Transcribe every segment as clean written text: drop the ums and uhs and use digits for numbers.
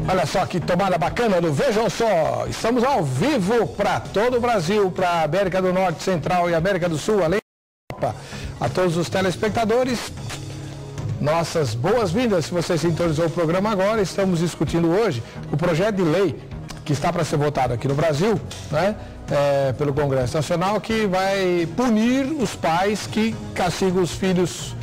Olha só que tomada bacana do Vejam Só. Estamos ao vivo para todo o Brasil, para a América do Norte, Central e América do Sul, além da Europa. A todos os telespectadores, nossas boas-vindas. Se você sintonizou o programa agora, estamos discutindo hoje o projeto de lei que está para ser votado aqui no Brasil, né, pelo Congresso Nacional, que vai punir os pais que castigam os filhos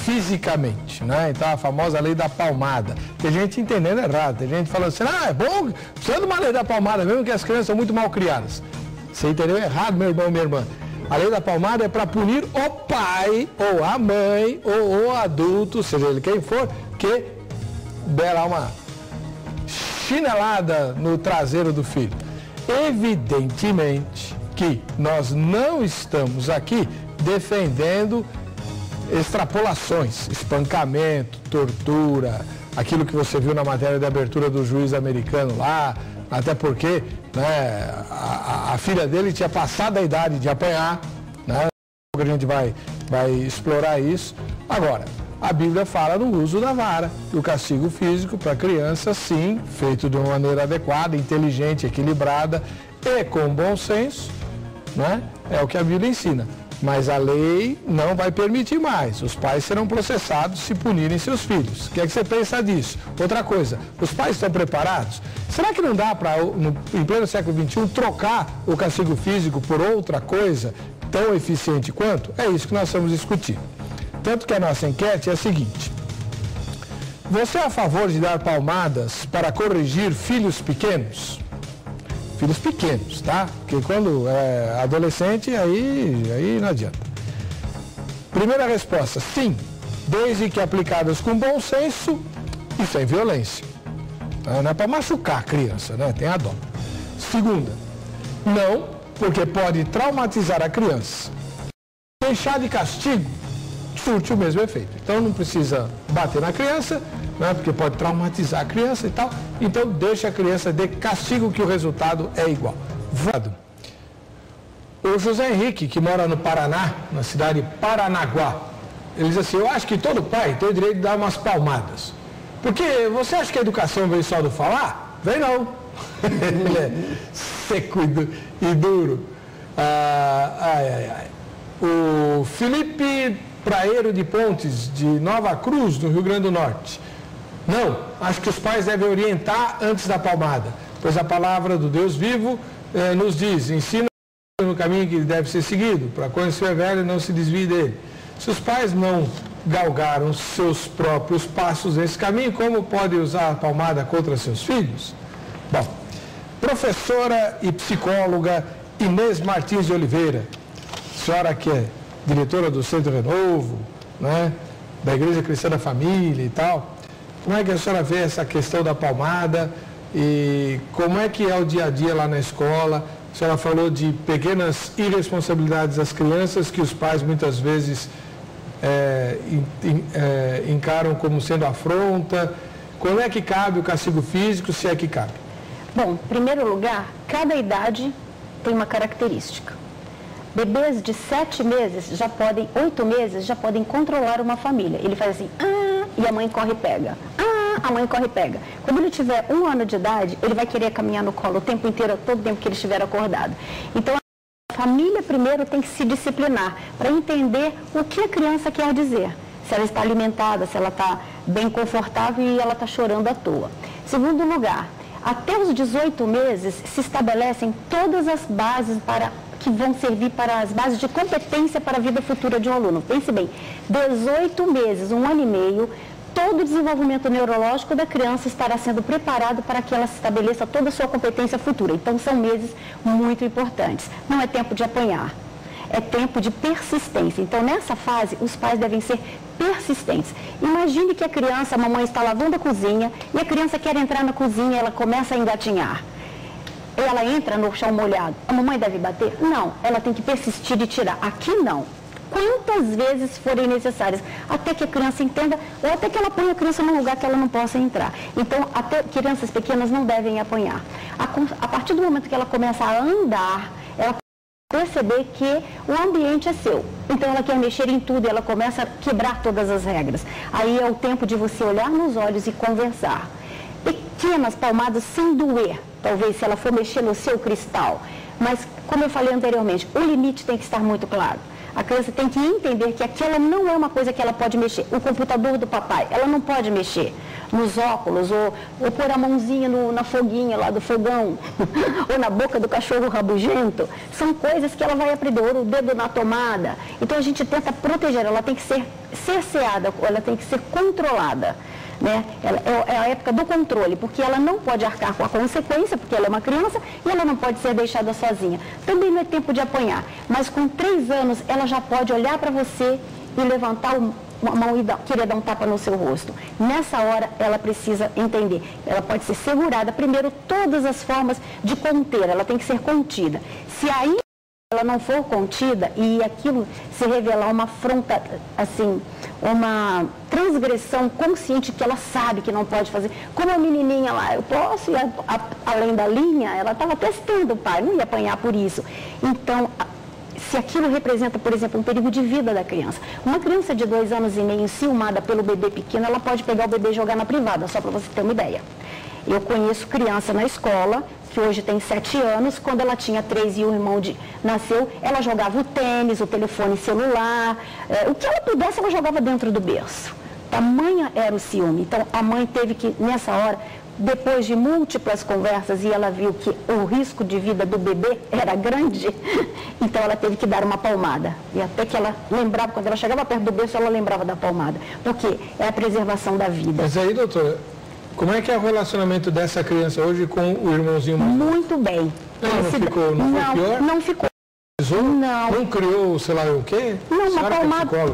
fisicamente, né? Então a famosa lei da palmada. Tem gente entendendo errado, tem gente falando assim, é bom, precisa de uma lei da palmada, mesmo que as crianças são muito mal criadas. Você entendeu errado, meu irmão, minha irmã. A lei da palmada é para punir o pai, ou a mãe, ou o adulto, seja ele quem for, que derá uma chinelada no traseiro do filho. Evidentemente que nós não estamos aqui defendendo extrapolações, espancamento, tortura, aquilo que você viu na matéria de abertura do juiz americano lá, até porque, né, a filha dele tinha passado a idade de apanhar, né? A gente vai explorar isso. Agora, a Bíblia fala no uso da vara, do castigo físico para criança, sim, feito de uma maneira adequada, inteligente, equilibrada e com bom senso, né? É o que a Bíblia ensina. Mas a lei não vai permitir mais. Os pais serão processados se punirem seus filhos. O que é que você pensa disso? Outra coisa, os pais estão preparados? Será que não dá para, em pleno século XXI, trocar o castigo físico por outra coisa tão eficiente quanto? É isso que nós vamos discutir. Tanto que a nossa enquete é a seguinte: você é a favor de dar palmadas para corrigir filhos pequenos? Filhos pequenos, tá? Porque quando é adolescente, aí não adianta. Primeira resposta, sim, desde que aplicadas com bom senso e sem violência. Não é para machucar a criança, né? Tem a dó. Segunda, não, porque pode traumatizar a criança. Deixar de castigo surte o mesmo efeito. Então não precisa bater na criança, né, porque pode traumatizar a criança e tal. Então deixa a criança de castigo que o resultado é igual. O José Henrique, que mora no Paraná, na cidade de Paranaguá, ele diz assim, eu acho que todo pai tem o direito de dar umas palmadas. Porque você acha que a educação vem só do falar? Vem não. Ele é seco e duro. O Felipe Praeiro de Pontes, de Nova Cruz, no Rio Grande do Norte. Não, acho que os pais devem orientar antes da palmada, pois a palavra do Deus vivo nos diz, ensina no caminho que deve ser seguido, para quando estiver velho não se desvie dele. Se os pais não galgaram seus próprios passos nesse caminho, como pode usar a palmada contra seus filhos? Bom, professora e psicóloga Inês Martins de Oliveira, senhora que é diretora do Centro Renovo, né, da Igreja Cristã da Família e tal, como é que a senhora vê essa questão da palmada e como é que é o dia a dia lá na escola? A senhora falou de pequenas irresponsabilidades das crianças que os pais muitas vezes encaram como sendo afronta. Como é que cabe o castigo físico, se é que cabe? Bom, em primeiro lugar, cada idade tem uma característica. Bebês de 7 meses, 8 meses, já podem controlar uma família. Ele faz assim, e a mãe corre e pega. A mãe corre e pega. Quando ele tiver 1 ano de idade, ele vai querer caminhar no colo o tempo inteiro, todo o tempo que ele estiver acordado. Então, a família primeiro tem que se disciplinar para entender o que a criança quer dizer. Se ela está alimentada, se ela está bem confortável e ela está chorando à toa. Segundo lugar, até os 18 meses se estabelecem todas as bases que vão servir para as bases de competência para a vida futura de um aluno. Pense bem, 18 meses, 1 ano e meio, todo o desenvolvimento neurológico da criança estará sendo preparado para que ela se estabeleça toda a sua competência futura. Então, são meses muito importantes. Não é tempo de apanhar, é tempo de persistência. Então, nessa fase, os pais devem ser persistentes. Imagine que a mamãe está lavando a cozinha e a criança quer entrar na cozinha e ela começa a engatinhar. Ela entra no chão molhado. A mamãe deve bater? Não, ela tem que persistir e tirar. Aqui não. Quantas vezes forem necessárias, até que a criança entenda, ou até que ela ponha a criança num lugar que ela não possa entrar. Então, até crianças pequenas não devem apanhar. A partir do momento que ela começa a andar, ela perceber que o ambiente é seu. Então, ela quer mexer em tudo, ela começa a quebrar todas as regras. Aí é o tempo de você olhar nos olhos e conversar. pequenas palmadas sem doer, talvez se ela for mexer no seu cristal. Mas, como eu falei anteriormente, o limite tem que estar muito claro. A criança tem que entender que aquela não é uma coisa que ela pode mexer. O computador do papai, ela não pode mexer nos óculos, ou pôr a mãozinha na foguinha lá do fogão, ou na boca do cachorro rabugento. São coisas que ela vai aprender, ou o dedo na tomada. Então a gente tenta proteger, ela tem que ser cerceada, ela tem que ser controlada. Né? É a época do controle, porque ela não pode arcar com a consequência, porque ela é uma criança e ela não pode ser deixada sozinha. Também não é tempo de apanhar, mas com 3 anos ela já pode olhar para você e levantar uma mão e querer dar um tapa no seu rosto. Nessa hora ela precisa entender, ela pode ser segurada, primeiro todas as formas de conter, ela tem que ser contida. Se aí ela não for contida e aquilo se revelar uma afronta, assim, uma transgressão consciente que ela sabe que não pode fazer, como a menininha lá, eu posso ir além da linha, ela estava testando o pai, não ia apanhar por isso. Então, se aquilo representa, por exemplo, um perigo de vida da criança. Uma criança de 2 anos e meio, enciumada pelo bebê pequeno, ela pode pegar o bebê e jogar na privada, só para você ter uma ideia. Eu conheço criança na escola, que hoje tem 7 anos, quando ela tinha 3 e o irmão nasceu, ela jogava o tênis, o telefone celular, o que ela pudesse ela jogava dentro do berço. Tamanha era o ciúme. Então a mãe teve que, nessa hora, depois de múltiplas conversas, e ela viu que o risco de vida do bebê era grande, então ela teve que dar uma palmada. E até que ela lembrava, quando ela chegava perto do berço, ela lembrava da palmada. Porque é a preservação da vida. Mas aí, doutora, como é que é o relacionamento dessa criança hoje com o irmãozinho mais novo? Muito bem. Não ficou pior? Não ficou. Não criou, sei lá o quê? Não,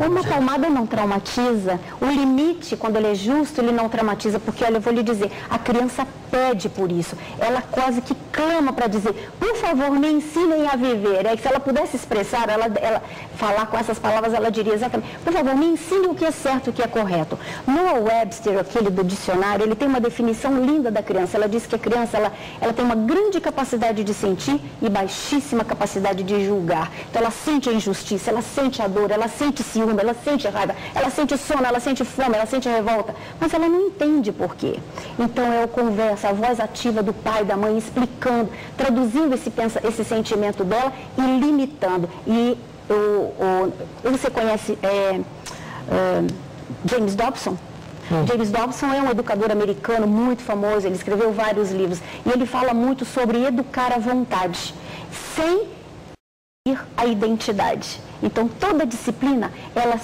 uma palmada não traumatiza. O limite, quando ele é justo, ele não traumatiza. Porque, olha, eu vou lhe dizer, a criança pede por isso. Ela quase que clama para dizer, por favor, me ensinem a viver. Aí, se ela pudesse expressar, ela falar com essas palavras, ela diria exatamente, por favor, me ensine o que é certo e o que é correto. No Webster, aquele do dicionário, ele tem uma definição linda da criança. Ela diz que a criança ela tem uma grande capacidade de sentir e baixíssima capacidade de julgar. Então ela sente a injustiça, ela sente a dor, ela sente ciúme, ela sente raiva, ela sente sono, ela sente fome, ela sente revolta, mas ela não entende por quê. Então é a conversa, a voz ativa do pai, da mãe, explicando, traduzindo esse sentimento dela e limitando. E você conhece James Dobson? James Dobson é um educador americano muito famoso, ele escreveu vários livros e ele fala muito sobre educar à vontade, sem a identidade. Então, toda disciplina,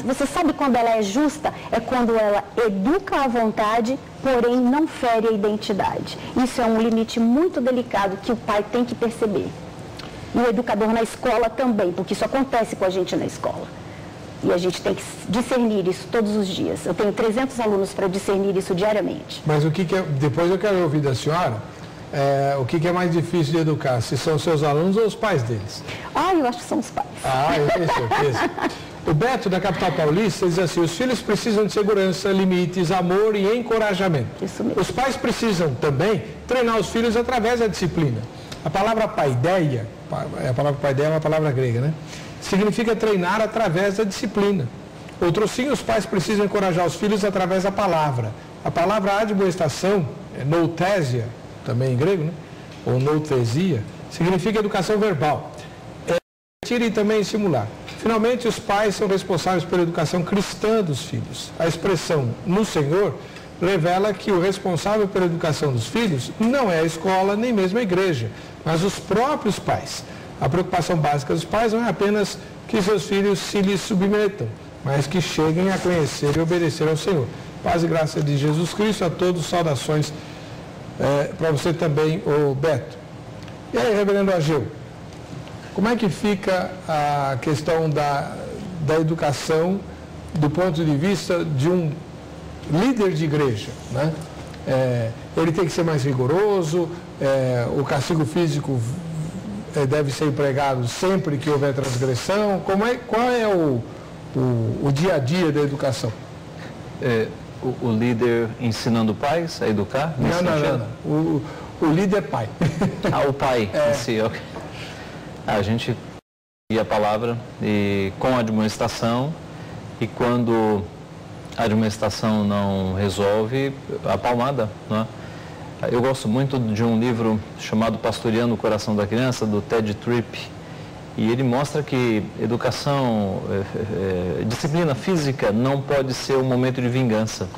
você sabe quando ela é justa? É quando ela educa à vontade, porém não fere a identidade. Isso é um limite muito delicado que o pai tem que perceber. E o educador na escola também, porque isso acontece com a gente na escola. E a gente tem que discernir isso todos os dias. Eu tenho 300 alunos para discernir isso diariamente. Mas depois eu quero ouvir da senhora, o que é mais difícil de educar? Se são seus alunos ou os pais deles? Eu acho que são os pais. Eu tenho certeza. O Beto, da capital paulista, diz assim, os filhos precisam de segurança, limites, amor e encorajamento. Isso mesmo. Os pais precisam também treinar os filhos através da disciplina. A palavra paideia, é uma palavra grega, né? Significa treinar através da disciplina. Outro sim, os pais precisam encorajar os filhos através da palavra. A palavra admoestação, noutésia, também em grego, né? Ou noutesia, significa educação verbal. E também simular. Finalmente, os pais são responsáveis pela educação cristã dos filhos. A expressão no Senhor revela que o responsável pela educação dos filhos não é a escola nem mesmo a igreja, mas os próprios pais. A preocupação básica dos pais não é apenas que seus filhos se lhes submetam, mas que cheguem a conhecer e obedecer ao Senhor. Paz e graça de Jesus Cristo a todos, saudações para você também, o Beto. E aí, reverendo Ageu, como é que fica a questão da educação do ponto de vista de um líder de igreja, né? Ele tem que ser mais rigoroso, o castigo físico deve ser empregado sempre que houver transgressão. Qual é o dia a dia da educação? O líder ensinando pais a educar? Não. O líder pai. O pai em si, ok. A gente ia a palavra e com a admoestação, e quando a admoestação não resolve, a palmada, né? Eu gosto muito de um livro chamado Pastoreando o Coração da Criança, do Ted Tripp, e ele mostra que educação, disciplina física não pode ser um momento de vingança.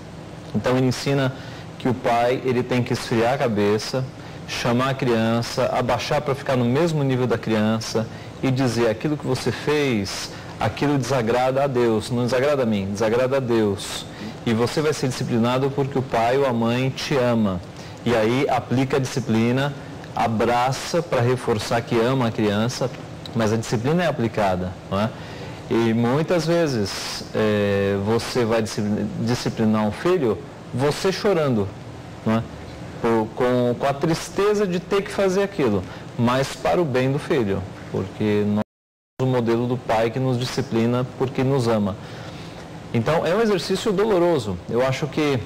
Então ele ensina que o pai ele tem que esfriar a cabeça, chamar a criança, abaixar para ficar no mesmo nível da criança e dizer: aquilo que você fez, aquilo desagrada a Deus, não desagrada a mim, desagrada a Deus. E você vai ser disciplinado porque o pai ou a mãe te ama. E aí aplica a disciplina, abraça para reforçar que ama a criança, mas a disciplina é aplicada, não é? E muitas vezes você vai disciplinar um filho, você chorando, não é? Com a tristeza de ter que fazer aquilo, mas para o bem do filho, porque nós somos o modelo do pai que nos disciplina porque nos ama. Então é um exercício doloroso. Eu acho que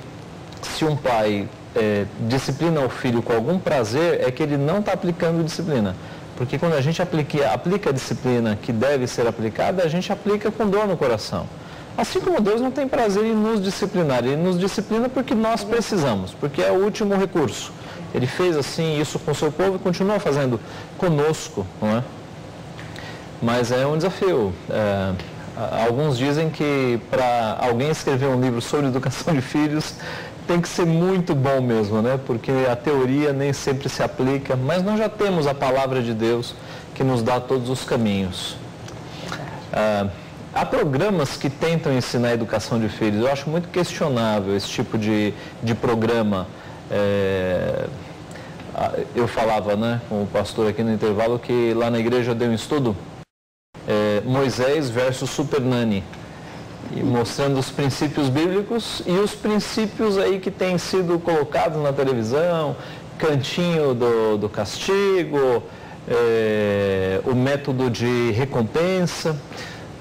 se um pai disciplina o filho com algum prazer, é que ele não está aplicando disciplina. Porque quando a gente aplica a disciplina que deve ser aplicada, a gente aplica com dor no coração. Assim como Deus não tem prazer em nos disciplinar, Ele nos disciplina porque nós precisamos, porque é o último recurso. Ele fez assim isso com o seu povo e continua fazendo conosco, não é? Mas é um desafio. Alguns dizem que para alguém escrever um livro sobre educação de filhos, tem que ser muito bom mesmo, né? Porque a teoria nem sempre se aplica, mas nós já temos a palavra de Deus que nos dá todos os caminhos. Há programas que tentam ensinar a educação de filhos. Eu acho muito questionável esse tipo de programa. Eu falava, né, com o pastor aqui no intervalo, que lá na igreja deu um estudo, Moisés versus Super Nani, e mostrando os princípios bíblicos e os princípios aí que têm sido colocados na televisão, cantinho do castigo, o método de recompensa.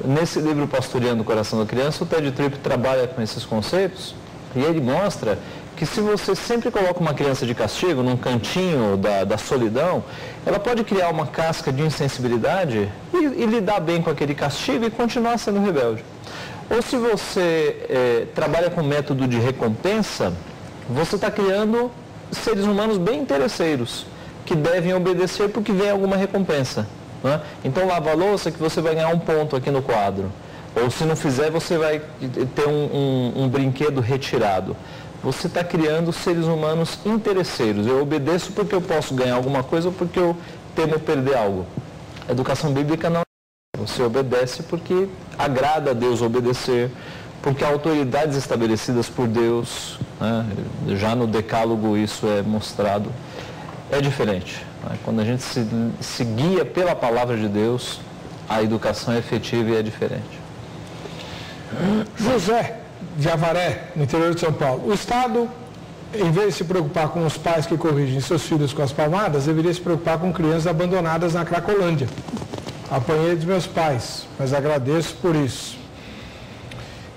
Nesse livro Pastoreando o Coração da Criança, o Ted Tripp trabalha com esses conceitos e ele mostra que se você sempre coloca uma criança de castigo num cantinho da solidão, ela pode criar uma casca de insensibilidade e lidar bem com aquele castigo e continuar sendo rebelde. Ou se você trabalha com método de recompensa, você está criando seres humanos bem interesseiros, que devem obedecer porque vem alguma recompensa. Né? Então lava a louça que você vai ganhar um ponto aqui no quadro. Ou se não fizer, você vai ter um brinquedo retirado. Você está criando seres humanos interesseiros. Eu obedeço porque eu posso ganhar alguma coisa ou porque eu temo perder algo. A educação bíblica não. Você obedece porque agrada a Deus obedecer, porque há autoridades estabelecidas por Deus, né? Já no decálogo isso é mostrado. É diferente. Né? Quando a gente se guia pela palavra de Deus, a educação é efetiva e é diferente. José de Avaré, no interior de São Paulo. O Estado, em vez de se preocupar com os pais que corrigem seus filhos com as palmadas, deveria se preocupar com crianças abandonadas na Cracolândia. Apanhei dos meus pais, mas agradeço por isso.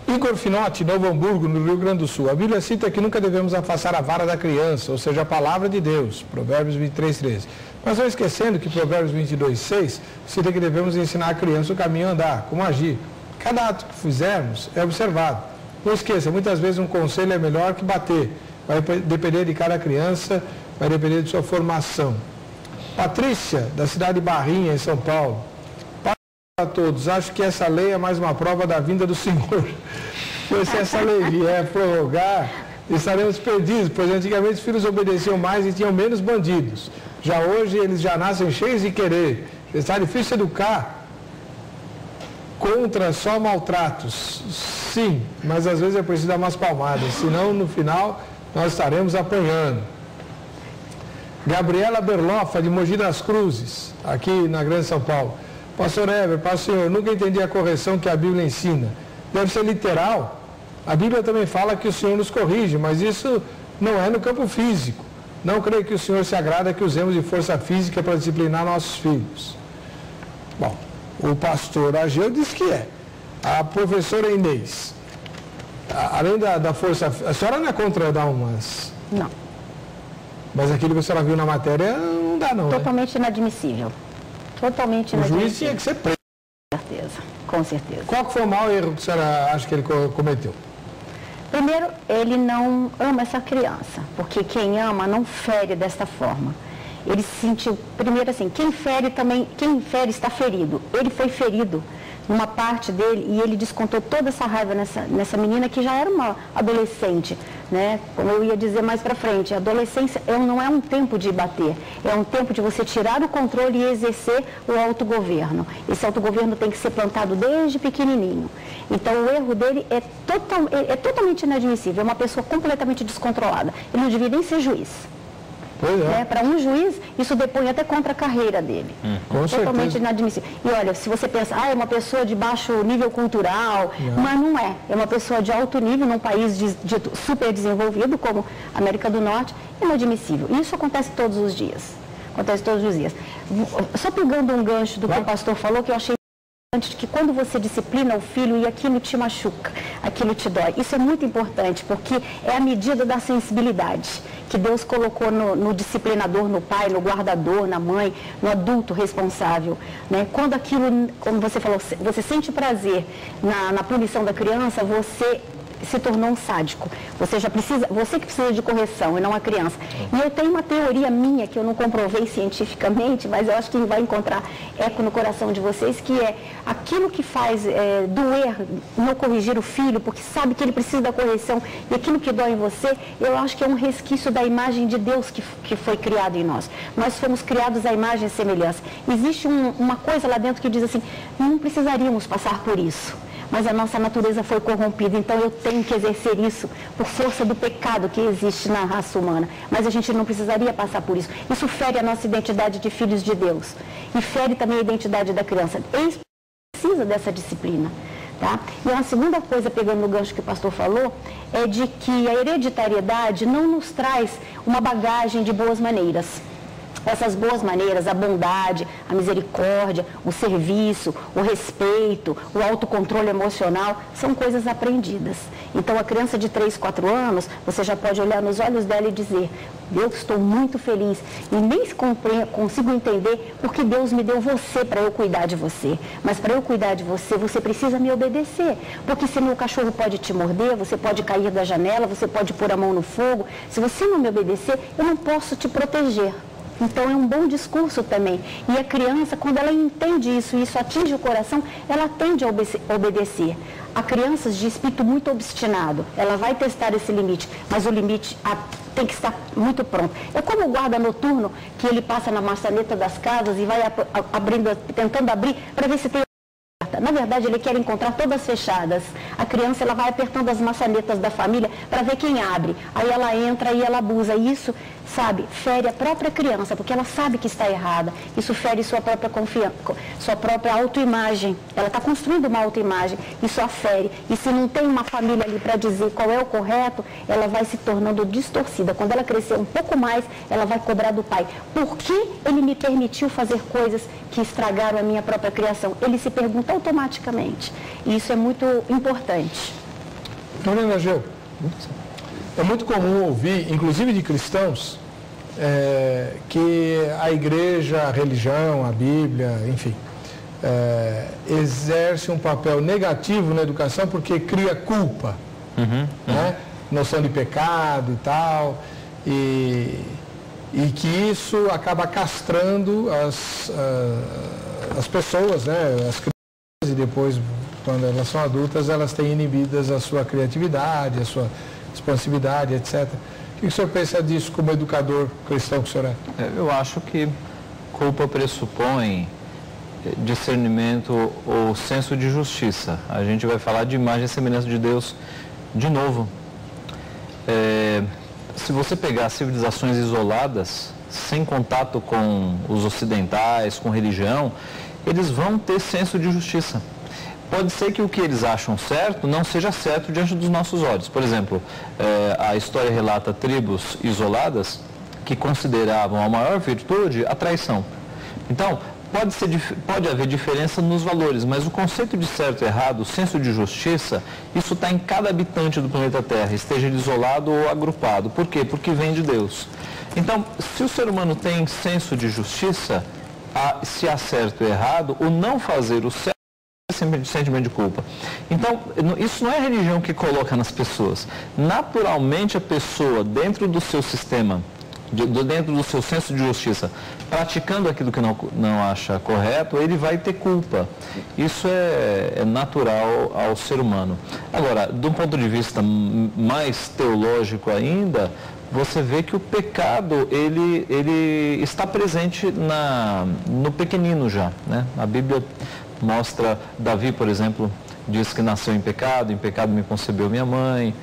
Igor Finotti, Novo Hamburgo, no Rio Grande do Sul. A Bíblia cita que nunca devemos afastar a vara da criança, ou seja, a palavra de Deus, Provérbios 23:13. Mas não esquecendo que Provérbios 22:6 cita que devemos ensinar a criança o caminho a andar, como agir. Cada ato que fizermos é observado. Não esqueça, muitas vezes um conselho é melhor que bater. Vai depender de cada criança, vai depender de sua formação. Patrícia, da cidade de Barrinha, em São Paulo. A todos, acho que essa lei é mais uma prova da vinda do Senhor. Pois se essa lei vier prorrogar, estaremos perdidos, pois antigamente os filhos obedeciam mais e tinham menos bandidos. Já hoje eles já nascem cheios de querer. Está difícil educar contra só maltratos. Sim, mas às vezes é preciso dar umas palmadas, senão no final nós estaremos apanhando. Gabriela Berloffa, de Mogi das Cruzes, aqui na Grande São Paulo. Pastor Heber, pastor, eu nunca entendi a correção que a Bíblia ensina. Deve ser literal. A Bíblia também fala que o Senhor nos corrige, mas isso não é no campo físico. Não creio que o Senhor se agrada que usemos de força física para disciplinar nossos filhos. Bom, o pastor Ageu disse que é. A professora Inês, além da força... A senhora não é contra dar umas... Não. Mas aquilo que a senhora viu na matéria não dá não, totalmente inadmissível. Totalmente inadmissível. O juiz tinha que ser preso. Com certeza, com certeza. Qual que foi o maior erro que a senhora acha que ele cometeu? Primeiro, ele não ama essa criança, porque quem ama não fere desta forma. Ele se sentiu, primeiro assim, quem fere está ferido. Ele foi ferido numa parte dele e ele descontou toda essa raiva nessa menina que já era uma adolescente, né? Como eu ia dizer mais pra frente, a adolescência não é um tempo de bater, é um tempo de você tirar o controle e exercer o autogoverno. Esse autogoverno tem que ser plantado desde pequenininho. Então o erro dele é totalmente inadmissível, é uma pessoa completamente descontrolada. Ele não devia nem ser juiz. Né? Para um juiz, isso depõe até contra a carreira dele. Totalmente inadmissível. E olha, se você pensa, é uma pessoa de baixo nível cultural, mas não é. É uma pessoa de alto nível num país dito super desenvolvido, como a América do Norte, inadmissível. E isso acontece todos os dias. Acontece todos os dias. Só pegando um gancho do que o pastor falou, que eu achei importante, que quando você disciplina o filho e aquilo te machuca, aquilo te dói. Isso é muito importante, porque é a medida da sensibilidade que Deus colocou no disciplinador, no pai, no guardador, na mãe, no adulto responsável. Né? Quando aquilo, como você falou, você sente prazer na punição da criança, você se tornou um sádico. Você que precisa de correção e não a criança. E eu tenho uma teoria minha, que eu não comprovei cientificamente, mas eu acho que vai encontrar eco no coração de vocês, que é aquilo que faz doer, não corrigir o filho, porque sabe que ele precisa da correção, e aquilo que dói em você, eu acho que é um resquício da imagem de Deus que foi criado em nós. Nós fomos criados à imagem e semelhança. Existe uma coisa lá dentro que diz assim, não precisaríamos passar por isso. Mas a nossa natureza foi corrompida, então eu tenho que exercer isso por força do pecado que existe na raça humana. Mas a gente não precisaria passar por isso. Isso fere a nossa identidade de filhos de Deus. E fere também a identidade da criança. Ele precisa dessa disciplina. Tá? E uma segunda coisa, pegando no gancho que o pastor falou, é de que a hereditariedade não nos traz uma bagagem de boas maneiras. Essas boas maneiras, a bondade, a misericórdia, o serviço, o respeito, o autocontrole emocional, são coisas aprendidas. Então, a criança de 3, 4 anos, você já pode olhar nos olhos dela e dizer, Deus, estou muito feliz. E nem consigo entender porque Deus me deu você para eu cuidar de você. Mas para eu cuidar de você, você precisa me obedecer. Porque senão o cachorro pode te morder, você pode cair da janela, você pode pôr a mão no fogo. Se você não me obedecer, eu não posso te proteger. Então, é um bom discurso também. E a criança, quando ela entende isso e isso atinge o coração, ela tende a obedecer. Há crianças de espírito muito obstinado, ela vai testar esse limite, mas o limite tem que estar muito pronto. É como o guarda noturno, que ele passa na maçaneta das casas e vai tentando abrir para ver se tem... Na verdade, ele quer encontrar todas fechadas. A criança, ela vai apertando as maçanetas da família para ver quem abre. Aí ela entra e ela abusa. Isso, sabe, fere a própria criança, porque ela sabe que está errada. Isso fere sua própria confiança, sua própria autoimagem. Ela está construindo uma autoimagem. Isso a fere. E se não tem uma família ali para dizer qual é o correto, ela vai se tornando distorcida. Quando ela crescer um pouco mais, ela vai cobrar do pai. Por que ele me permitiu fazer coisas que estragaram a minha própria criação? Ele se pergunta automaticamente. E isso é muito importante. Dona Geu, é muito comum ouvir, inclusive de cristãos, que a igreja, a religião, a Bíblia, enfim, exerce um papel negativo na educação porque cria culpa, né? Noção de pecado e tal, e que isso acaba castrando as pessoas, né? As crianças, e depois, quando elas são adultas, elas têm inibidas a sua criatividade, a sua expansividade, etc. O que o senhor pensa disso como educador cristão que o senhor é? Eu acho que culpa pressupõe discernimento ou senso de justiça. A gente vai falar de imagem e semelhança de Deus de novo. Se você pegar civilizações isoladas, sem contato com os ocidentais, com religião, eles vão ter senso de justiça. Pode ser que o que eles acham certo não seja certo diante dos nossos olhos. Por exemplo, a história relata tribos isoladas que consideravam a maior virtude a traição. Então, pode haver diferença nos valores, mas o conceito de certo e errado, o senso de justiça, isso está em cada habitante do planeta Terra, esteja ele isolado ou agrupado. Por quê? Porque vem de Deus. Então, se o ser humano tem senso de justiça, se há certo e errado, o não fazer o certo é sentimento de culpa. Então, isso não é a religião que coloca nas pessoas. Naturalmente, a pessoa, dentro do seu sistema, dentro do seu senso de justiça, praticando aquilo que não acha correto, ele vai ter culpa. Isso é natural ao ser humano. Agora, do ponto de vista mais teológico ainda, você vê que o pecado, ele está presente no pequenino já, né? A Bíblia mostra, Davi, por exemplo, diz que nasceu em pecado me concebeu minha mãe.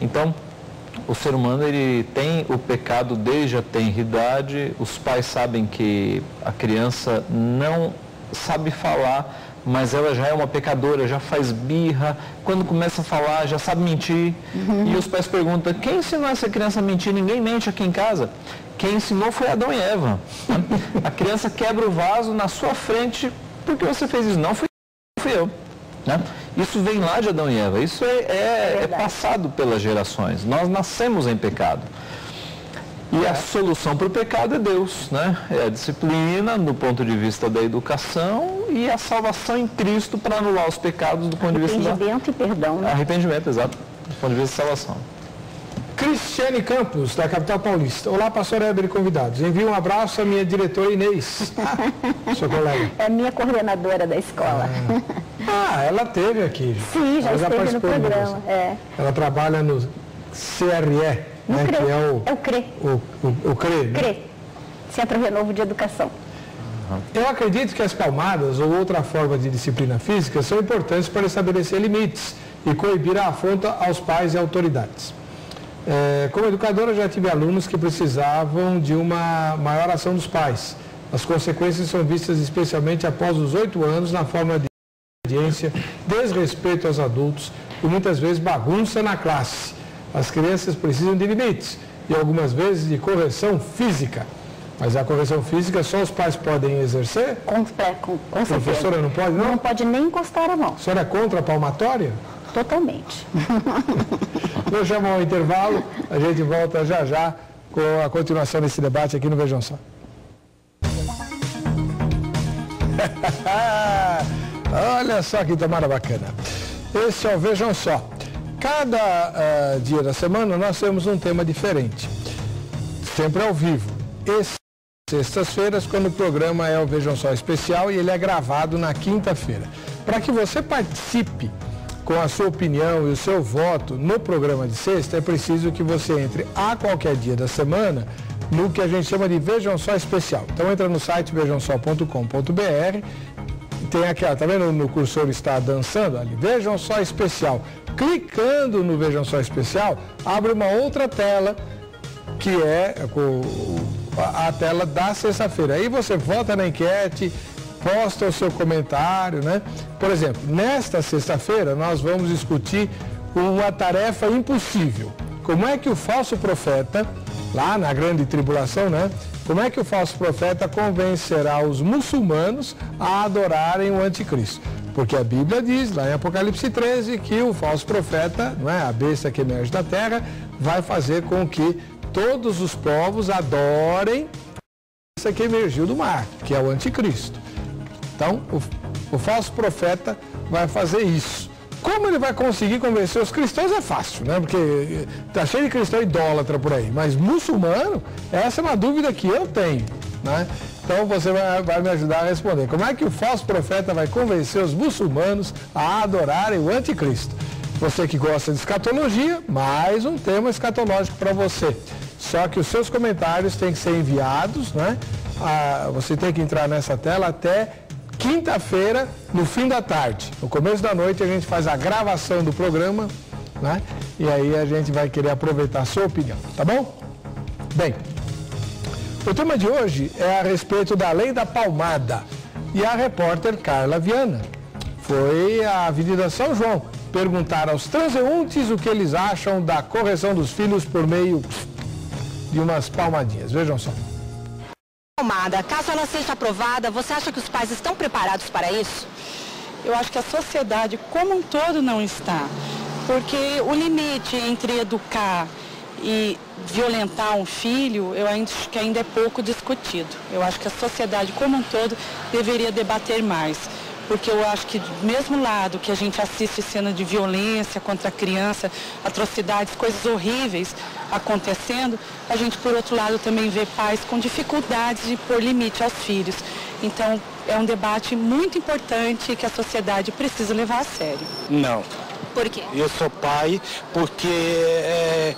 Então, o ser humano, ele tem o pecado desde a tenridade. Os pais sabem que a criança não sabe falar, mas ela já é uma pecadora, já faz birra. Quando começa a falar, já sabe mentir. E os pais perguntam, quem ensinou essa criança a mentir? Ninguém mente aqui em casa. Quem ensinou foi Adão e Eva. A criança quebra o vaso na sua frente. Por que você fez isso? Não fui eu. Né? Isso vem lá de Adão e Eva. Isso é passado pelas gerações. Nós nascemos em pecado. E a solução para o pecado é Deus, né? É a disciplina do ponto de vista da educação e a salvação em Cristo para anular os pecados do ponto de vista da... Arrependimento e perdão, né? Arrependimento, exato. Do ponto de vista da salvação. Cristiane Campos, da capital paulista. Olá, pastor Heber e convidados. Envio um abraço à minha diretora Inês, sua colega. É a minha coordenadora da escola. Ela esteve aqui. Sim, já esteve no programa. Ela trabalha no CRE, no CRE. Que é o CRE. O CRE, né? CRE, Centro Renovo de Educação. Eu acredito que as palmadas ou outra forma de disciplina física são importantes para estabelecer limites e coibir a afronta aos pais e autoridades. Como educadora, já tive alunos que precisavam de uma maior ação dos pais. As consequências são vistas especialmente após os 8 anos na forma de obediência, desrespeito aos adultos e muitas vezes bagunça na classe. As crianças precisam de limites e algumas vezes de correção física. Mas a correção física só os pais podem exercer? Com certeza. Professora não pode, não? Não pode nem encostar a mão. A senhora é contra a palmatória? Totalmente. Vou chamar um intervalo, a gente volta já com a continuação desse debate aqui no Vejam Só. Olha só que tomada bacana. Esse é o Vejam Só. Cada dia da semana nós temos um tema diferente, sempre ao vivo. Sextas-feiras, quando o programa é o Vejam Só Especial e ele é gravado na quinta-feira. Para que você participe com a sua opinião e o seu voto no programa de sexta, é preciso que você entre a qualquer dia da semana no que a gente chama de Vejam Só Especial. Então entra no site vejamsó.com.br, tem aqui, tá vendo no cursor está dançando ali, Vejam Só Especial. Clicando no Vejam Só Especial, abre uma outra tela, que é a tela da sexta-feira. Aí você vota na enquete, posta o seu comentário, né? Por exemplo, nesta sexta-feira nós vamos discutir uma tarefa impossível. Como é que o falso profeta, lá na grande tribulação, né? Como é que o falso profeta convencerá os muçulmanos a adorarem o anticristo? Porque a Bíblia diz, lá em Apocalipse 13, que o falso profeta, não é, a besta que emerge da terra, vai fazer com que todos os povos adorem a besta que emergiu do mar, que é o anticristo. Então, o falso profeta vai fazer isso. Como ele vai conseguir convencer os cristãos é fácil, né? Porque está cheio de cristão idólatra por aí. Mas muçulmano, essa é uma dúvida que eu tenho, né? Então você vai me ajudar a responder. Como é que o falso profeta vai convencer os muçulmanos a adorarem o anticristo? Você que gosta de escatologia, mais um tema escatológico para você. Só que os seus comentários têm que ser enviados, né? Você tem que entrar nessa tela até quinta-feira, no fim da tarde. No começo da noite a gente faz a gravação do programa, né? E aí a gente vai querer aproveitar a sua opinião, tá bom? Bem, o tema de hoje é a respeito da lei da palmada. E a repórter Carla Viana foi à Avenida São João perguntar aos transeuntes o que eles acham da correção dos filhos por meio de umas palmadinhas. Vejam só. Palmada, caso ela seja aprovada, você acha que os pais estão preparados para isso? Eu acho que a sociedade como um todo não está, porque o limite entre educar e violentar um filho, eu acho que ainda é pouco discutido. Eu acho que a sociedade como um todo deveria debater mais, porque eu acho que do mesmo lado que a gente assiste cena de violência contra a criança, atrocidades, coisas horríveis acontecendo, a gente, por outro lado, também vê pais com dificuldades de pôr limite aos filhos. Então, é um debate muito importante que a sociedade precisa levar a sério. Não. Por quê? Eu sou pai porque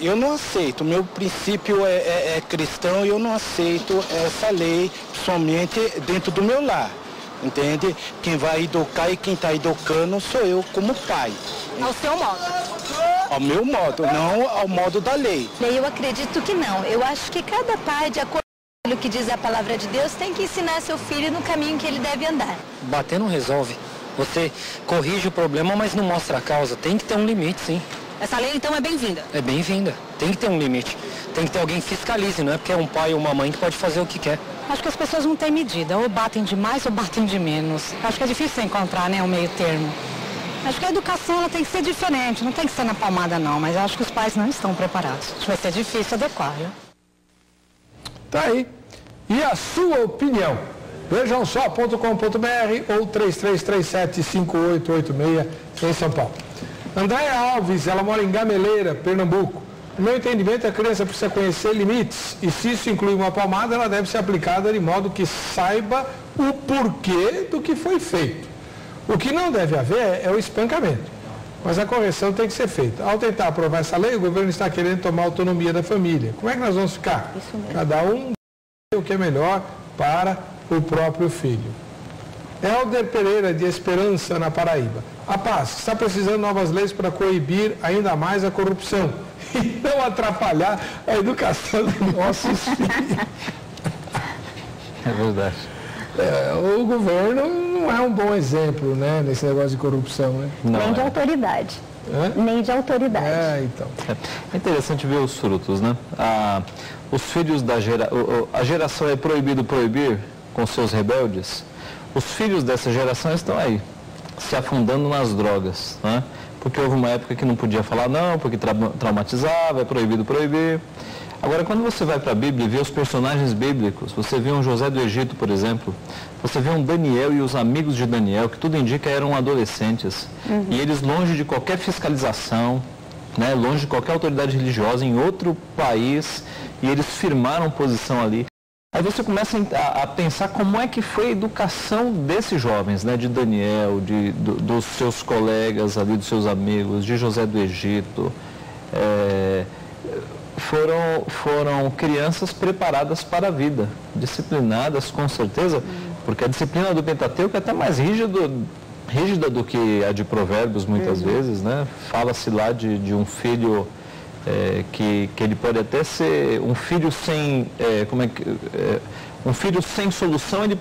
eu não aceito. Meu princípio é cristão e eu não aceito essa lei, somente dentro do meu lar. Entende? Quem vai educar e quem está educando sou eu como pai. Ao seu modo? Ao meu modo, não ao modo da lei. Eu acredito que não. Eu acho que cada pai, de acordo com o que diz a palavra de Deus, tem que ensinar seu filho no caminho que ele deve andar. Bater não resolve. Você corrige o problema, mas não mostra a causa. Tem que ter um limite, sim. Essa lei, então, é bem-vinda? É bem-vinda. Tem que ter um limite. Tem que ter alguém que fiscalize, não é porque é um pai ou uma mãe que pode fazer o que quer. Acho que as pessoas não têm medida, ou batem de mais ou batem de menos. Acho que é difícil encontrar, né, um meio termo. Acho que a educação ela tem que ser diferente, não tem que ser na palmada não, mas acho que os pais não estão preparados. Acho que vai ser difícil adequar, viu? Tá aí. E a sua opinião? Vejam só.com.br ou 3337-5886 em São Paulo. Andréia Alves, ela mora em Gameleira, Pernambuco. No meu entendimento, a criança precisa conhecer limites e se isso inclui uma palmada, ela deve ser aplicada de modo que saiba o porquê do que foi feito. O que não deve haver é o espancamento, mas a correção tem que ser feita. Ao tentar aprovar essa lei, o governo está querendo tomar a autonomia da família. Como é que nós vamos ficar? Cada um o que é melhor para o próprio filho. Helder Pereira, de Esperança, na Paraíba. A Paz está precisando de novas leis para coibir ainda mais a corrupção e não atrapalhar a educação dos nossos filhos. É verdade. O governo não é um bom exemplo, né, nesse negócio de corrupção, né? Não Nem de autoridade. Nem de autoridade. Então. É interessante ver os frutos, né? Os filhos a geração é proibido proibir com seus rebeldes. Os filhos dessa geração estão aí, se afundando nas drogas, né? Porque houve uma época que não podia falar não, porque traumatizava, é proibido proibir. Agora, quando você vai para a Bíblia e vê os personagens bíblicos, você vê um José do Egito, por exemplo, você vê um Daniel e os amigos de Daniel, que tudo indica eram adolescentes, e eles longe de qualquer fiscalização, né, longe de qualquer autoridade religiosa, em outro país, e eles firmaram posição ali. Aí você começa a pensar como é que foi a educação desses jovens, né, de Daniel, dos seus colegas ali, dos seus amigos, de José do Egito. Foram crianças preparadas para a vida, disciplinadas com certeza, porque a disciplina do Pentateuco é até mais rígida do que a de Provérbios muitas vezes, né? Fala-se lá de um filho que ele pode até ser um filho sem um filho sem solução, ele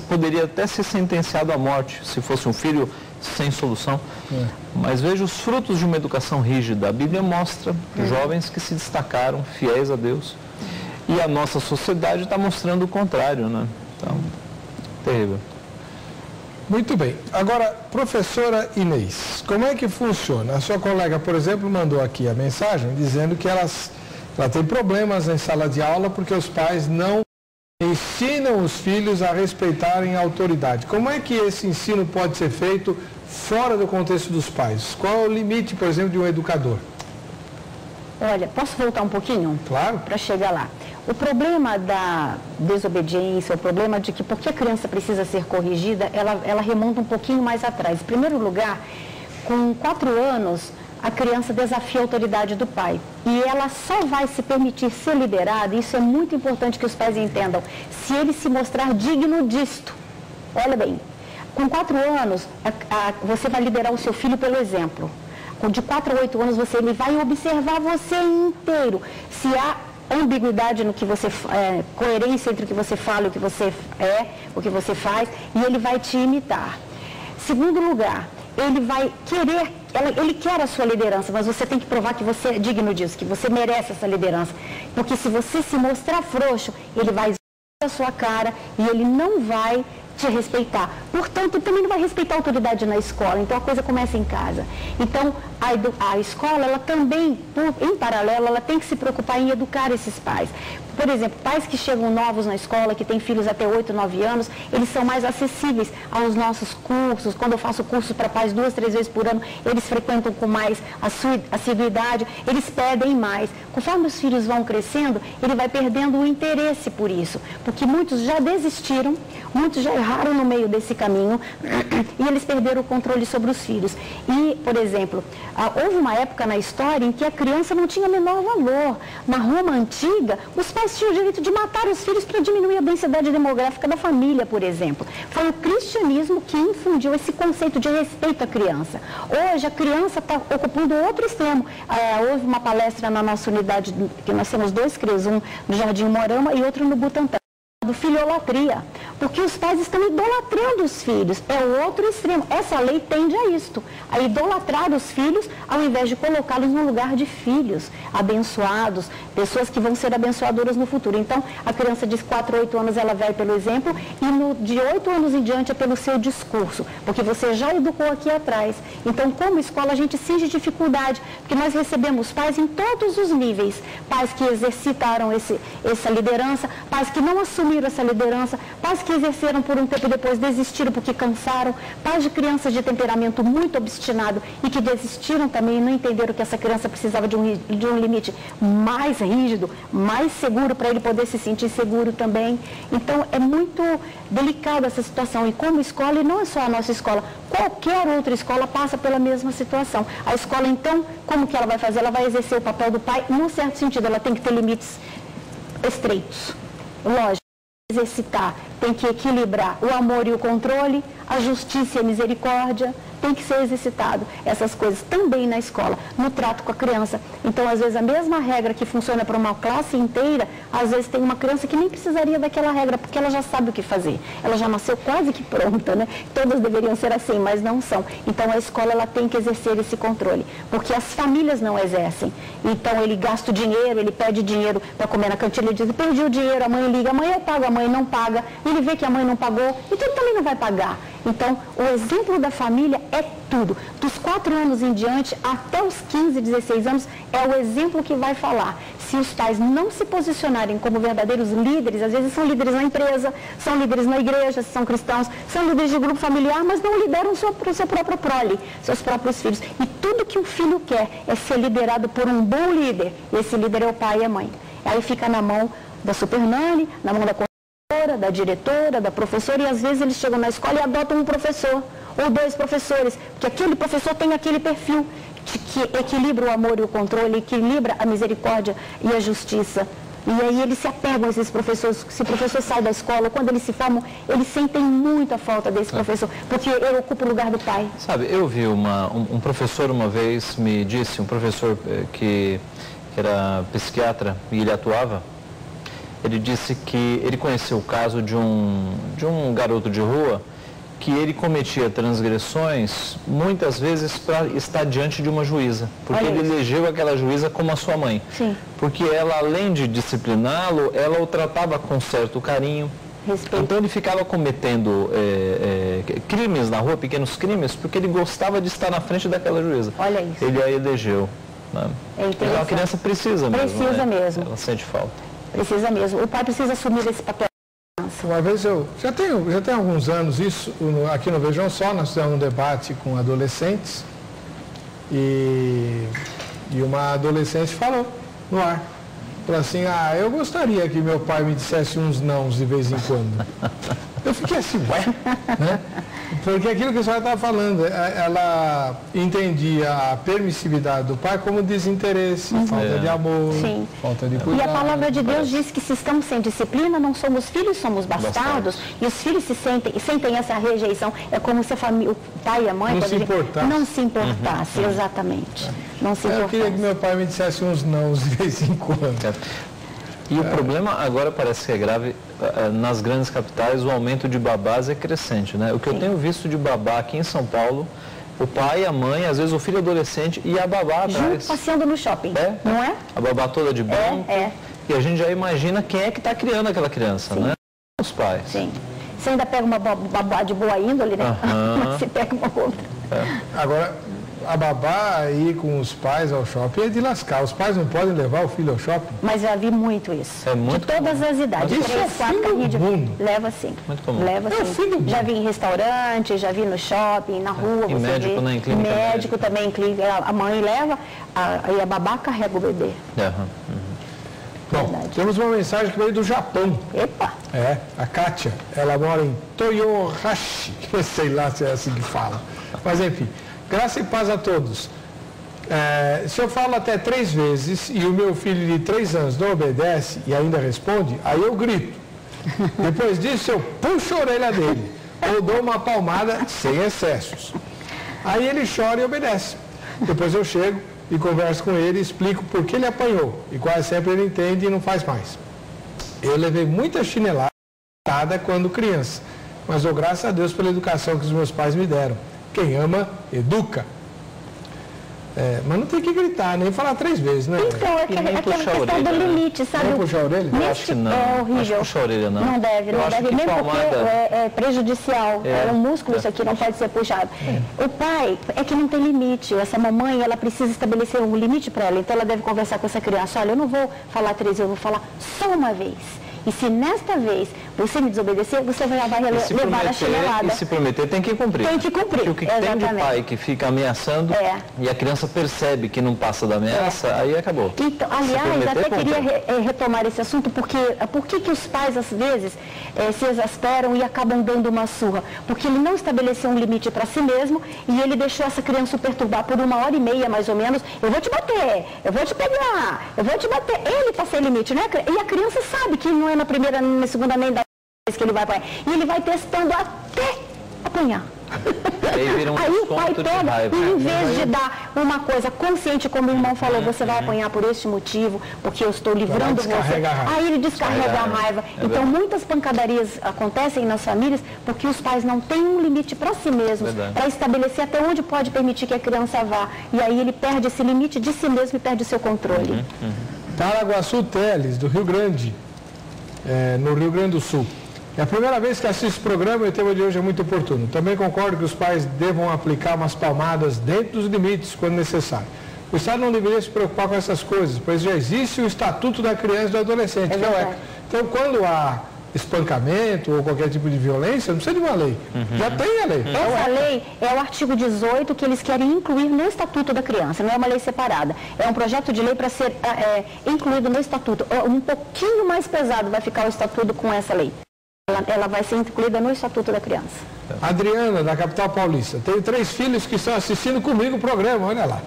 poderia até ser sentenciado à morte se fosse um filho sem solução. Mas veja os frutos de uma educação rígida. A Bíblia mostra jovens que se destacaram, fiéis a Deus. E a nossa sociedade está mostrando o contrário, né? Então, terrível. Muito bem. Agora, professora Inês, como é que funciona? A sua colega, por exemplo, mandou aqui a mensagem dizendo que ela tem problemas em sala de aula porque os pais não ensinam os filhos a respeitarem a autoridade. Como é que esse ensino pode ser feito fora do contexto dos pais? Qual é o limite, por exemplo, de um educador? Olha, posso voltar um pouquinho? Claro. Para chegar lá. O problema da desobediência, o problema de que porque a criança precisa ser corrigida, ela remonta um pouquinho mais atrás. Em primeiro lugar, com 4 anos, a criança desafia a autoridade do pai. E ela só vai se permitir ser liberada, isso é muito importante que os pais entendam, se ele se mostrar digno disto. Olha bem, com 4 anos, você vai liberar o seu filho pelo exemplo. De 4 a 8 anos, ele vai observar você inteiro. Se há ambiguidade no que você coerência entre o que você fala e o que você o que você faz, e ele vai te imitar. Segundo lugar, ele vai querer, ele quer a sua liderança, mas você tem que provar que você é digno disso, que você merece essa liderança. Porque se você se mostrar frouxo, ele vai a sua cara e ele não vai te respeitar. Portanto, ele também não vai respeitar a autoridade na escola. Então, a coisa começa em casa. Então, a escola, ela também, em paralelo, ela tem que se preocupar em educar esses pais. Por exemplo, pais que chegam novos na escola, que têm filhos até 8, 9 anos, eles são mais acessíveis aos nossos cursos. Quando eu faço curso para pais 2, 3 vezes por ano, eles frequentam com mais assiduidade, eles pedem mais. Conforme os filhos vão crescendo, ele vai perdendo o interesse por isso, porque muitos já desistiram, muitos já erraram no meio desse caminho e eles perderam o controle sobre os filhos. E, por exemplo, houve uma época na história em que a criança não tinha menor valor. Na Roma antiga, os pais tinham o direito de matar os filhos para diminuir a densidade demográfica da família, por exemplo. Foi o cristianismo que infundiu esse conceito de respeito à criança. Hoje, a criança está ocupando outro extremo. Houve uma palestra na nossa unidade, que nós temos 2 CREs, um no Jardim Moarama e outro no Butantã, do filiolatria, porque os pais estão idolatrando os filhos, é o outro extremo. Essa lei tende a isto, a idolatrar os filhos, ao invés de colocá-los no lugar de filhos abençoados, pessoas que vão ser abençoadoras no futuro. Então, a criança de 4 a 8 anos, ela vai pelo exemplo, e de 8 anos em diante é pelo seu discurso, porque você já educou aqui atrás. Então, como escola, a gente sente dificuldade, porque nós recebemos pais em todos os níveis, pais que exercitaram essa liderança, pais que não assumiram essa liderança, pais que exerceram por um tempo e depois desistiram porque cansaram, pais de crianças de temperamento muito obstinado e que desistiram também e não entenderam que essa criança precisava de um limite mais rígido, mais seguro para ele poder se sentir seguro também. Então, é muito delicada essa situação. E como escola, e não é só a nossa escola, qualquer outra escola passa pela mesma situação. A escola, então, como que ela vai fazer? Ela vai exercer o papel do pai, num certo sentido, ela tem que ter limites estreitos. Lógico. Exercitar, tem que equilibrar o amor e o controle, a justiça e a misericórdia, tem que ser exercitado. Essas coisas também na escola, no trato com a criança. Então, às vezes, a mesma regra que funciona para uma classe inteira, às vezes tem uma criança que nem precisaria daquela regra, porque ela já sabe o que fazer. Ela já nasceu quase que pronta, né? Todas deveriam ser assim, mas não são. Então, a escola, ela tem que exercer esse controle, porque as famílias não exercem. Então, ele gasta o dinheiro, ele pede dinheiro para comer na cantina, ele diz, perdi o dinheiro, a mãe liga, a mãe eu pago, a mãe não paga, ele vê que a mãe não pagou, então ele também não vai pagar. Então, o exemplo da família é tudo. Dos 4 anos em diante, até os 15, 16 anos, é o exemplo que vai falar. Se os pais não se posicionarem como verdadeiros líderes, às vezes são líderes na empresa, são líderes na igreja, são cristãos, são líderes de grupo familiar, mas não lideram o seu próprio prole, seus próprios filhos. E tudo que o filho quer é ser liderado por um bom líder. Esse líder é o pai e a mãe. Aí fica na mão da supernanny, na mão da diretora, da professora, e às vezes eles chegam na escola e adotam um professor ou 2 professores, porque aquele professor tem aquele perfil que equilibra o amor e o controle, equilibra a misericórdia e a justiça. E aí eles se apegam a esses professores. Se o professor sai da escola, quando eles se formam, eles sentem muito a falta desse professor, porque ele ocupa o lugar do pai. Sabe, eu vi um professor uma vez me disse, um professor que era psiquiatra e ele atuava, ele disse que ele conheceu o caso de um garoto de rua que ele cometia transgressões muitas vezes para estar diante de uma juíza, porque ele elegeu aquela juíza como a sua mãe. Sim. Porque ela, além de discipliná-lo, ela o tratava com certo carinho. Respeito. Então ele ficava cometendo crimes na rua, pequenos crimes, porque ele gostava de estar na frente daquela juíza. Olha isso. Ele a elegeu. Né? Então a criança precisa mesmo. Precisa mesmo. Ela sente falta. Precisa mesmo. O pai precisa assumir esse papel. Uma vez já tem alguns anos isso, aqui no Vejam Só, nós fizemos um debate com adolescentes e uma adolescente falou no ar, falou assim, eu gostaria que meu pai me dissesse uns nãos de vez em quando. Eu fiquei assim, ué, né? Porque aquilo que a senhora estava falando, ela entendia a permissividade do pai como desinteresse, falta de amor, falta de cuidado. E a palavra de Deus diz que se estamos sem disciplina, não somos filhos, somos bastardos. E os filhos sentem essa rejeição. É como se o pai e a mãe não se importasse, exatamente. Não se importasse. Eu queria que meu pai me dissesse uns nãos de vez em quando. E o problema agora parece que é grave, nas grandes capitais o aumento de babás é crescente, né? O que eu tenho visto de babá aqui em São Paulo, o pai, a mãe, às vezes o filho adolescente e a babá atrás. Junto, passeando no shopping, não é? A babá toda de branco. E a gente já imagina quem é que está criando aquela criança, né? Os pais. Sim. Você ainda pega uma babá de boa índole, né? Mas você pega uma outra. Agora, a babá ir com os pais ao shopping é de lascar. Os pais não podem levar o filho ao shopping? Mas já vi muito isso. É muito de todas as idades. Isso é o fim do mundo. Leva sim. Muito comum. Leva É o sim. fim do mundo. Já vi em restaurante, já vi no shopping, na rua. E você médico, vê. né? Em clínica médico médica. também, em clínica. A mãe leva, aí a babá carrega o bebê. Bom, temos uma mensagem que veio do Japão. Epa! A Kátia, ela mora em Toyohashi, sei lá se é assim que fala. Mas enfim, graça e paz a todos. Se eu falo até 3 vezes e o meu filho de 3 anos não obedece e ainda responde, aí eu grito. Depois disso eu puxo a orelha dele ou dou uma palmada sem excessos. Aí ele chora e obedece. Depois eu chego e converso com ele e explico por que ele apanhou. E quase sempre ele entende e não faz mais. Eu levei muita chinelada quando criança, mas dou graças a Deus pela educação que os meus pais me deram. Quem ama, educa. Mas não tem que gritar, nem falar 3 vezes, né? Então, é aquela questão do limite, sabe? Não puxar a orelha? Eu acho que não. É horrível. Acho que puxa a orelha, não. Não deve, Eu não acho deve. que Nem palmada... porque é prejudicial. É um músculo, isso aqui não pode ser puxado. O pai é que não tem limite. Essa mamãe, ela precisa estabelecer um limite para ela. Então, ela deve conversar com essa criança. Olha, eu não vou falar 3 vezes, eu vou falar só uma vez. E se nesta vez você me desobedecer, você vai levar a chinelada. E se prometer, tem que cumprir. Tem que cumprir, Porque o que tem de pai que fica ameaçando e a criança percebe que não passa da ameaça, aí acabou. Então, aliás, até queria retomar esse assunto, porque por que os pais, às vezes, se exasperam e acabam dando uma surra? Porque ele não estabeleceu um limite para si mesmo e ele deixou essa criança perturbar por 1h30, mais ou menos. Eu vou te bater, eu vou te pegar, eu vou te bater. Ele está sem limite, né? E a criança sabe que não é na primeira, nem na segunda, nem da vez que ele vai apanhar. E ele vai testando até apanhar. Aí o pai pega e em vez de dar uma coisa consciente, como o irmão falou, você vai apanhar por este motivo, porque eu estou livrando você. Aí ele descarrega a raiva. Então muitas pancadarias acontecem nas famílias porque os pais não têm um limite para si mesmos, para estabelecer até onde pode permitir que a criança vá. E aí ele perde esse limite de si mesmo e perde o seu controle. Paraguaçu Teles, do Rio Grande, no Rio Grande do Sul. É a primeira vez que assisto o programa e o tema de hoje é muito oportuno. Também concordo que os pais devam aplicar umas palmadas dentro dos limites, quando necessário. O Estado não deveria se preocupar com essas coisas, pois já existe o Estatuto da Criança e do Adolescente, que é o ECA. Então, quando há espancamento ou qualquer tipo de violência, não precisa de uma lei. Já tem a lei. Essa lei é o artigo 18 que eles querem incluir no Estatuto da Criança, não é uma lei separada. É um projeto de lei para ser incluído no Estatuto. Um pouquinho mais pesado vai ficar o Estatuto com essa lei. Ela vai ser incluída no Estatuto da Criança. Adriana, da capital paulista. Tenho 3 filhos que estão assistindo comigo o programa, olha lá.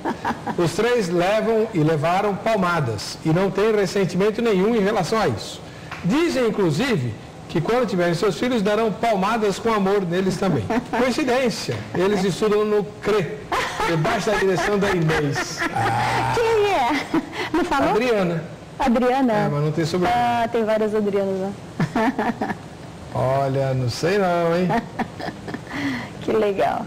Os 3 levam e levaram palmadas e não têm ressentimento nenhum em relação a isso. Dizem, inclusive, que quando tiverem seus filhos darão palmadas com amor neles também. Coincidência, eles estudam no CRE, debaixo da direção da Inês. Quem é? Não falou? Adriana. Adriana? Mas não tem sobrenome. Tem várias Adrianas lá. Olha, não sei não, hein? Que legal.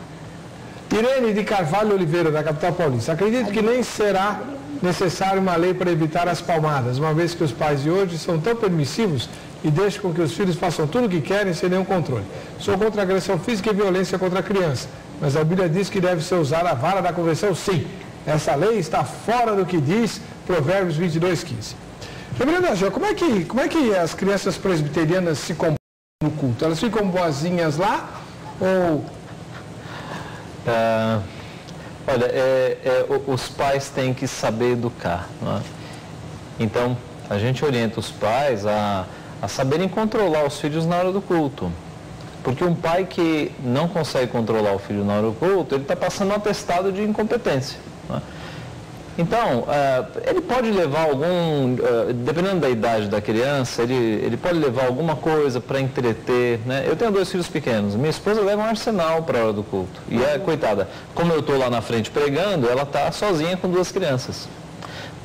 Irene de Carvalho Oliveira, da capital paulista. Acredito que nem será necessário uma lei para evitar as palmadas, uma vez que os pais de hoje são tão permissivos e deixam com que os filhos façam tudo o que querem sem nenhum controle. Sou contra a agressão física e violência contra a criança, mas a Bíblia diz que deve ser usada a vara da convenção, sim. Essa lei está fora do que diz Provérbios 22:15. Reverendo Angel, como é que as crianças presbiterianas se comportam no culto? Elas ficam boazinhas lá ou... Olha, os pais têm que saber educar, não é? Então, a gente orienta os pais a saberem controlar os filhos na hora do culto. Porque um pai que não consegue controlar o filho na hora do culto, ele está passando um atestado de incompetência, não é? Então, ele pode levar dependendo da idade da criança, ele pode levar alguma coisa para entreter, né? Eu tenho 2 filhos pequenos, minha esposa leva um arsenal para a hora do culto. E coitada, como eu estou lá na frente pregando, ela está sozinha com 2 crianças.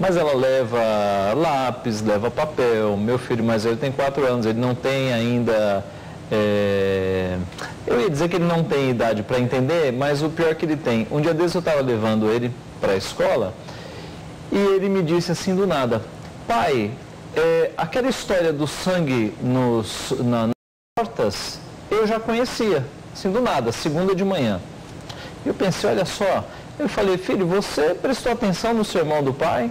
Mas ela leva lápis, leva papel, meu filho mais velho tem 4 anos, ele não tem ainda... Eu ia dizer que ele não tem idade para entender, mas o pior que ele tem. Um dia desses eu estava levando ele para a escola, e ele me disse assim do nada: pai, aquela história do sangue nas portas, eu já conhecia, assim do nada, segunda de manhã. Eu pensei, olha só, eu falei, filho, você prestou atenção no sermão do pai?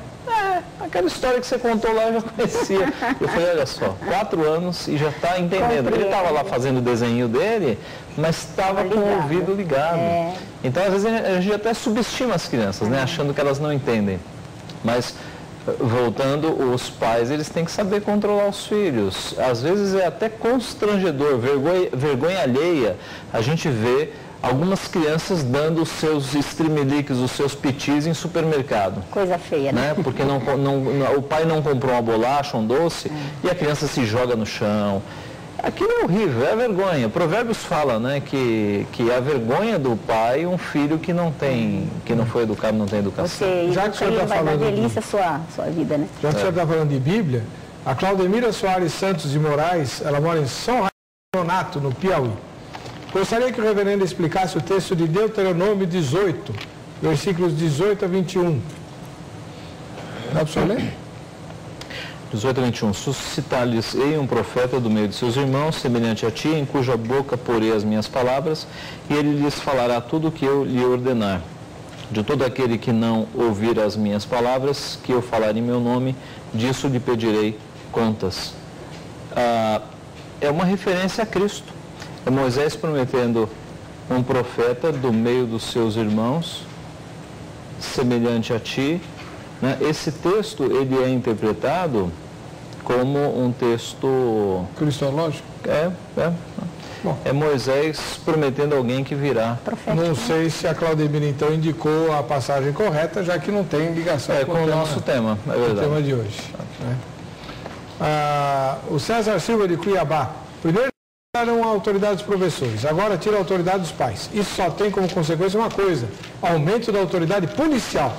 Aquela história que você contou lá eu já conhecia. Eu falei, olha só, 4 anos e já está entendendo. Ele estava lá fazendo o desenho dele, mas estava com o ouvido ligado. Então, às vezes, a gente até subestima as crianças, né, achando que elas não entendem. Mas, voltando, os pais, eles têm que saber controlar os filhos. Às vezes é até constrangedor, vergonha alheia, a gente vê algumas crianças dando os seus streameliques, os seus pitis em supermercado. Coisa feia, né? Porque o pai não comprou uma bolacha, um doce, e a criança se joga no chão. Aquilo é horrível, é vergonha. Provérbios fala, né, que é a vergonha do pai um filho que não foi educado, não tem educação. Já que o senhor vai dar delícia a sua vida, né? Já que o senhor está falando de Bíblia, a Claudemira Soares Santos de Moraes, ela mora em São Renato, no Piauí. Gostaria que o reverendo explicasse o texto de Deuteronômio 18, versículos 18 a 21. Dá para o senhor ler? 18 a 21. Suscitar-lhes-ei um profeta do meio de seus irmãos, semelhante a ti, em cuja boca porei as minhas palavras, e ele lhes falará tudo o que eu lhe ordenar. De todo aquele que não ouvir as minhas palavras, que eu falar em meu nome, disso lhe pedirei contas. É uma referência a Cristo. É Moisés prometendo um profeta do meio dos seus irmãos, semelhante a ti. Né? Esse texto, ele é interpretado como um texto... cristológico? É Moisés prometendo alguém que virá. Não sei se a Claudemira, então, indicou a passagem correta, já que não tem ligação com o nosso tema, é verdade. O tema de hoje. Né? O César Silva de Cuiabá. Primeiro tiraram a autoridade dos professores, agora tira a autoridade dos pais. Isso só tem como consequência uma coisa: aumento da autoridade policial.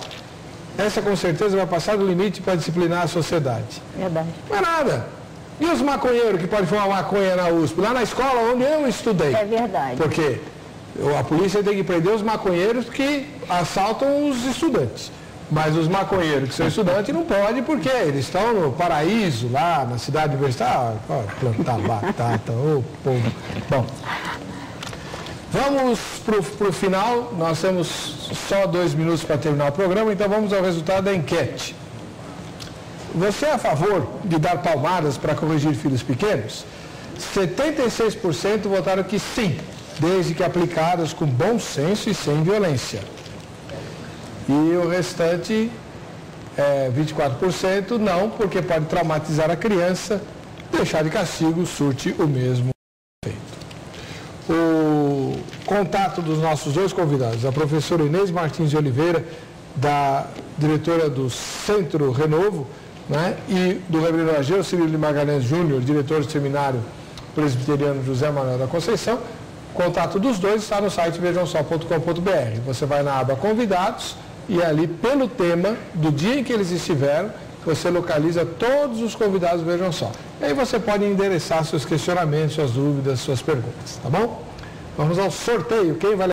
Essa com certeza vai passar do limite para disciplinar a sociedade. Verdade. Não é nada. E os maconheiros que podem fumar maconha na USP? Lá na escola onde eu estudei. É verdade. Porque a polícia tem que prender os maconheiros que assaltam os estudantes. Mas os maconheiros que são estudantes não podem, porque eles estão no paraíso, lá na cidade universitária. Plantar batata, povo. Bom, vamos para o final. Nós temos só 2 minutos para terminar o programa, então vamos ao resultado da enquete. Você é a favor de dar palmadas para corrigir filhos pequenos? 76% votaram que sim, desde que aplicadas com bom senso e sem violência. E o restante, 24%, não, porque pode traumatizar a criança, deixar de castigo, surte o mesmo efeito. O contato dos nossos 2 convidados, a professora Inês Martins de Oliveira, diretora do Centro Renovo, né, e do reverendo Ageu Cirilo de Magalhães Júnior, diretor do Seminário Presbiteriano José Manuel da Conceição. O contato dos 2 está no site vejamsó.com.br. Você vai na aba Convidados e ali, pelo tema do dia em que eles estiveram, você localiza todos os convidados do Vejam Só. E aí você pode endereçar seus questionamentos, suas dúvidas, suas perguntas, tá bom? Vamos ao sorteio. Quem vai